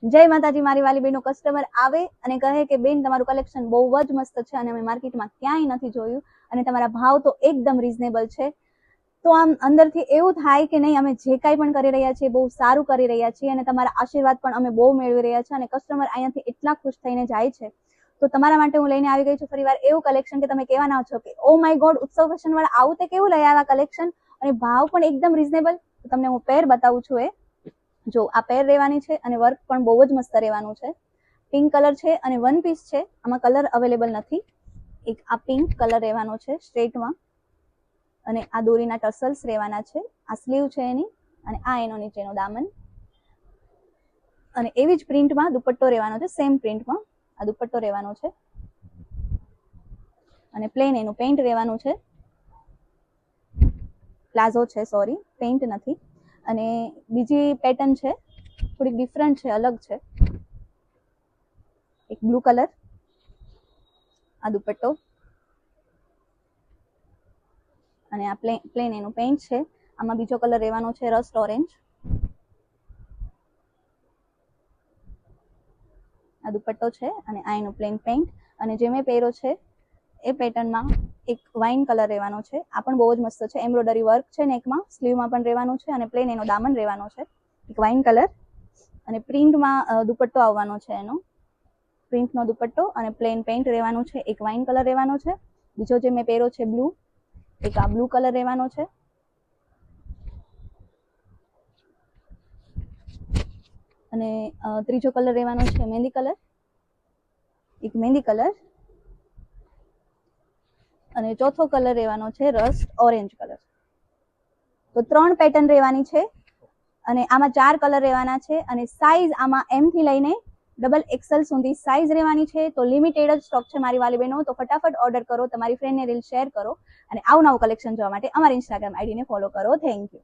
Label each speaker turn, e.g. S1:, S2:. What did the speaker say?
S1: જય માતાજી મારી વાલી બેનો કસ્ટમર આવે અને કહે કે બેન તમારું કલેક્શન બહુ જ મસ્ત છે અને અમે માર્કેટમાં ક્યાંય નથી જોયું અને તમારા ભાવ તો એકદમ રીઝનેબલ છે, તો આમ અંદરથી એવું થાય કે નહીં અમે જે કાંઈ પણ કરી રહ્યા છીએ બહુ સારું કરી રહ્યા છીએ અને તમારા આશીર્વાદ પણ અમે બહુ મેળવી રહ્યા છીએ અને કસ્ટમર અહીંયાથી એટલા ખુશ થઈને જાય છે. તો તમારા માટે હું લઈને આવી ગઈ છું ફરીવાર એવું કલેક્શન કે તમે કહેવાના છો કે ઓ માય ગોડ ઉત્સવ ફેશન વાળા આવું તે કેવું લઈ આવ્યા કલેક્શન અને ભાવ પણ એકદમ રીઝનેબલ. તો તમને હું પેર બતાવું છું. જો આ પેર રહેવાની છે અને વર્ક પણ બહુ જ મસ્ત રહેવાનું છે. પિંક કલર છે અને વન પીસ છે, આમાં કલર અવેલેબલ નથી. એક આ પિંક કલર રહેવાનો છે સ્ટ્રેટમાં અને આ દોરીના ટસલ્સ રહેવાના છે. આ સ્લીવ છે એની અને આ એનો નીચેનો દામન અને એવી જ પ્રિન્ટમાં દુપટ્ટો રહેવાનો છે. સેમ પ્રિન્ટમાં આ દુપટ્ટો રહેવાનો છે અને પ્લેન એનું પેન્ટ રહેવાનું છે. પ્લાઝો છે, સોરી પેન્ટ નથી. અને બીજી પેટર્ન છે, થોડીક ડિફરન્ટ છે, અલગ છે. એક બ્લુ કલર, આ દુપટ્ટો અને આ પ્લેન એનું પેન્ટ છે. આમાં બીજો કલર રહેવાનો છે રસ્ટ ઓરેન્જ. આ દુપટ્ટો છે અને આ એનું પ્લેન પેન્ટ અને જે મેં પહેર્યો છે એ પેટર્નમાં એક વાઇન કલર રહેવાનો છે. આ પણ બહુ જ મસ્ત છે. એમ્બ્રોઇડરી વર્ક છે નેકમાં, સ્લીવમાં પણ રહેવાનું છે અને પ્લેન એનો દામન રહેવાનો છે. એક વાઇન કલર અને પ્રિન્ટમાં દુપટ્ટો આવવાનો છે એનો. પ્રિન્ટનો દુપટ્ટો અને પ્લેન પેન્ટ રહેવાનું છે. એક વાઇન કલર રહેવાનો છે. બીજો જે મેં પહેર્યો છે બ્લુ, એક આ બ્લુ કલર રહેવાનો છે અને ત્રીજો કલર રહેવાનો છે મહેંદી કલર, એક મહેંદી કલર અને ચોથો કલર રહેવાનો છે રસ્ટ ઓરેન્જ કલર. તો 3 પેટર્ન રહેવાની છે અને આમાં 4 કલર રહેવાના છે અને સાઈઝ આમાં M થી લઈને XXL સુધી સાઈઝ રહેવાની છે. તો લિમિટેડ જ સ્ટોક છે મારી વાલી બહેનો, તો ફટાફટ ઓર્ડર કરો, તમારી ફ્રેન્ડને રીલ શેર કરો અને આવું નવું કલેક્શન જોવા માટે અમારી ઇન્સ્ટાગ્રામ આઈડીને ફોલો કરો. Thank you.